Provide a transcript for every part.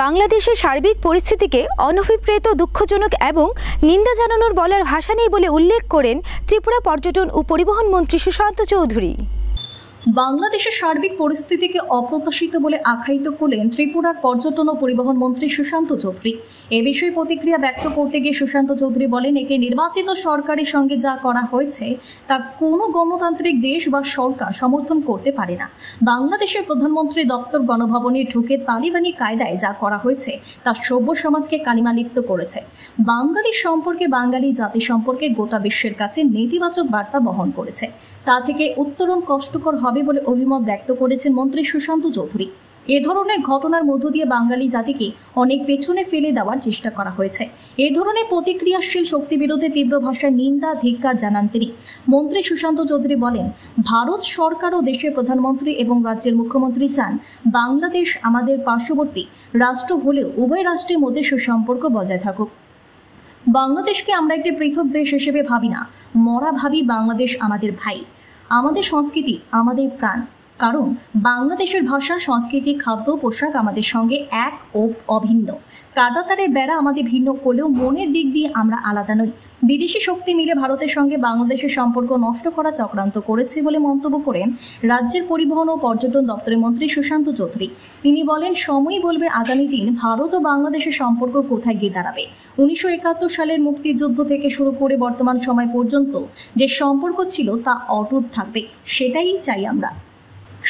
বাংলাদেশের সার্বিক পরিস্থিতিকে অনভিপ্রেত, দুঃখজনক এবং নিন্দা জানানোর বলার ভাষা নেই বলে উল্লেখ করেন ত্রিপুরা পর্যটন ও পরিবহন মন্ত্রী সুশান্ত চৌধুরী। বাংলাদেশের সার্বিক পরিস্থিতিকে অপ্রত্যাশিত বলে আখ্যায়িত করলেন ত্রিপুরার পর্যটন ও পরিবহন মন্ত্রী সুশান্ত চৌধুরী। এ বিষয়ে প্রতিক্রিয়া ব্যক্ত করতে গিয়ে সুশান্ত চৌধুরী বলেন, একে নির্বাচিত সরকারের সঙ্গে যা করা হয়েছে তা কোনো গণতান্ত্রিক দেশ বা সরকার সমর্থন করতে পারে না। বাংলাদেশের প্রধানমন্ত্রী দপ্তর গণভবনে ঢুকে তালিবানি কায়দায় যা করা হয়েছে তা সভ্য সমাজকে কালিমালিপ্ত করেছে। বাঙালি সম্পর্কে, বাঙালি জাতি সম্পর্কে গোটা বিশ্বের কাছে নেতিবাচক বার্তা বহন করেছে। তা থেকে উত্তরণ কষ্টকর হবে বলে অভিমত ব্যক্ত করেছেন মন্ত্রী সুশান্ত চৌধুরী। এ ধরনের ঘটনার মধ্য দিয়ে বাঙালি জাতিকে অনেক পেছনে ফেলে দেওয়ার চেষ্টা করা হয়েছে। এ ধরনের প্রতিক্রিয়াশীল শক্তি বিরুদ্ধে তীব্র ভাষায় নিন্দা, ধিক্কার জানান তিনি। মন্ত্রী সুশান্ত চৌধুরী বলেন, ভারত সরকার ও দেশের প্রধানমন্ত্রী এবং রাজ্যের মুখ্যমন্ত্রী চান বাংলাদেশ আমাদের পার্শ্ববর্তী রাষ্ট্র হলেও উভয় রাষ্ট্রের মধ্যে সুসম্পর্ক বজায় থাকুক। বাংলাদেশকে আমরা একটি পৃথক দেশ হিসেবে ভাবি না, মরা ভাবি বাংলাদেশ আমাদের ভাই, আমাদের সংস্কৃতি আমাদের প্রাণ। কারণ বাংলাদেশের ভাষা, সংস্কৃতি, খাদ্য, পোশাক আমাদের সঙ্গে এক ও অভিন্ন। কাঁটাতারের বেড়া আমাদের ভিন্ন করলেও মনের দিক দিয়ে আমরা আলাদা নই। বিদেশি শক্তি মিলে ভারতের সঙ্গে বাংলাদেশের সম্পর্ক নষ্ট করা চক্রান্ত করেছে বলে মন্তব্য করেন রাজ্যের পরিবহন ও পর্যটন দপ্তরের মন্ত্রী সুশান্ত চৌধুরী। তিনি বলেন, সময়ই বলবে আগামী দিন ভারত ও বাংলাদেশের সম্পর্ক কোথায় গিয়ে দাঁড়াবে। 1971 সালের মুক্তিযুদ্ধ থেকে শুরু করে বর্তমান সময় পর্যন্ত যে সম্পর্ক ছিল তা অটুট থাকবে, সেটাই চাই আমরা।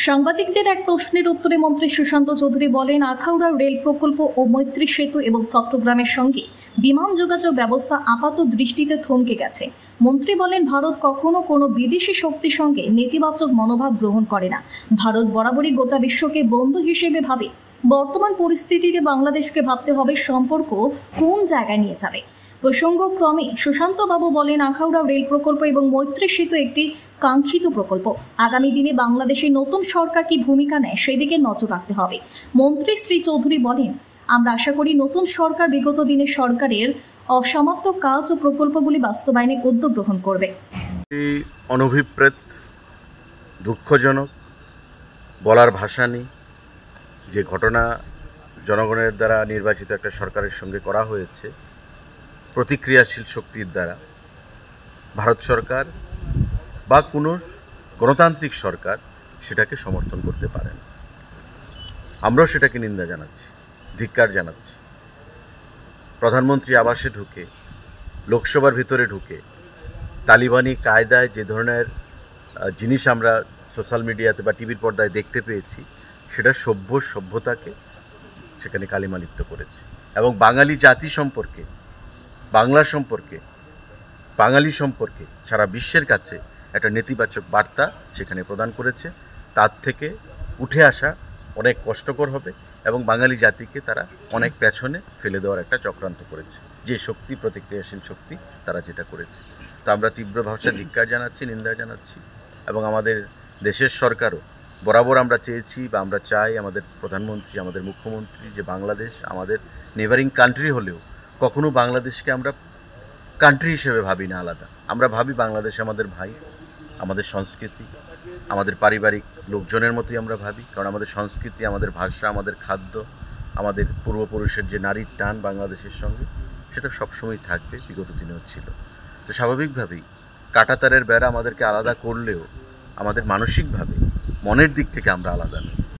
সাংবাদিকদের এক প্রশ্নের উত্তরে মন্ত্রী সুশান্ত চৌধুরী বলেন, আখাউড়া রেল প্রকল্প ও মৈত্রী সেতু এবং চট্টগ্রামের সঙ্গে বিমান যোগাযোগ ব্যবস্থা আপাত দৃষ্টিতে থমকে গেছে। মন্ত্রী বলেন, ভারত কখনো কোনো বিদেশি শক্তির সঙ্গে নেতিবাচক মনোভাব গ্রহণ করে না। ভারত বরাবরই গোটা বিশ্বকে বন্ধু হিসেবে ভাবে। বর্তমান পরিস্থিতিতে বাংলাদেশকে ভাবতে হবে সম্পর্ক কোন জায়গায় নিয়ে যাবে। প্রসঙ্গক্রমে সুশান্ত বাবু বলেন, আখাউড়া রেল প্রকল্প এবং মৈত্রী সেতু একটি কাঙ্ক্ষিত প্রকল্প। আগামী দিনে বাংলাদেশের নতুন সরকার কি ভূমিকা নেয় সেদিকে নজর রাখতে হবে। মন্ত্রী শ্রী চৌধুরী বলেন, আমরা আশা করি নতুন সরকার বিগত দিনের সরকারের অসমাপ্ত কাজ ও প্রকল্পগুলি বাস্তবায়নে উদ্যোগ গ্রহণ করবে। এই অনভিপ্রেত, দুঃখজনক, বলার ভাষা নেই যে ঘটনা জনগণের দ্বারা নির্বাচিত একটা সরকারের সঙ্গে করা হয়েছে প্রতিক্রিয়াশীল শক্তির দ্বারা। ভারত সরকার বা কোনো গণতান্ত্রিক সরকার সেটাকে সমর্থন করতে পারে না। আমরাও সেটাকে নিন্দা জানাচ্ছি, ধিক্কার জানাচ্ছি। প্রধানমন্ত্রী আবাসে ঢুকে, লোকসভার ভিতরে ঢুকে তালিবানি কায়দায় যে ধরনের জিনিস আমরা সোশ্যাল মিডিয়াতে বা টিভির পর্দায় দেখতে পেয়েছি, সেটা সভ্যতাকে সেখানে কালিমালিপ্ত করেছে এবং বাঙালি জাতি সম্পর্কে, বাংলা সম্পর্কে, বাঙালি সম্পর্কে সারা বিশ্বের কাছে একটা নেতিবাচক বার্তা সেখানে প্রদান করেছে। তার থেকে উঠে আসা অনেক কষ্টকর হবে এবং বাঙালি জাতিকে তারা অনেক পেছনে ফেলে দেওয়ার একটা চক্রান্ত করেছে। যে শক্তি, প্রতিক্রিয়াশীল শক্তি, তারা যেটা করেছে, তা আমরা তীব্র ভাষায় ধিক্কার জানাচ্ছি, নিন্দা জানাচ্ছি। এবং আমাদের দেশের সরকারও বরাবর আমরা চেয়েছি বা আমরা চাই, আমাদের প্রধানমন্ত্রী, আমাদের মুখ্যমন্ত্রী, যে বাংলাদেশ আমাদের নেবারিং কান্ট্রি হলেও কখনো বাংলাদেশকে আমরা কান্ট্রি হিসেবে ভাবি না আলাদা। আমরা ভাবি বাংলাদেশ আমাদের ভাই, আমাদের সংস্কৃতি, আমাদের পারিবারিক লোকজনের মতোই আমরা ভাবি। কারণ আমাদের সংস্কৃতি, আমাদের ভাষা, আমাদের খাদ্য, আমাদের পূর্বপুরুষের যে নারীর টান বাংলাদেশের সঙ্গে, সেটা সবসময় থাকবে, বিগত দিনেও ছিল। তো স্বাভাবিকভাবেই কাঁটাতারের বেড়া আমাদেরকে আলাদা করলেও আমাদের মানসিকভাবে, মনের দিক থেকে আমরা আলাদা নই।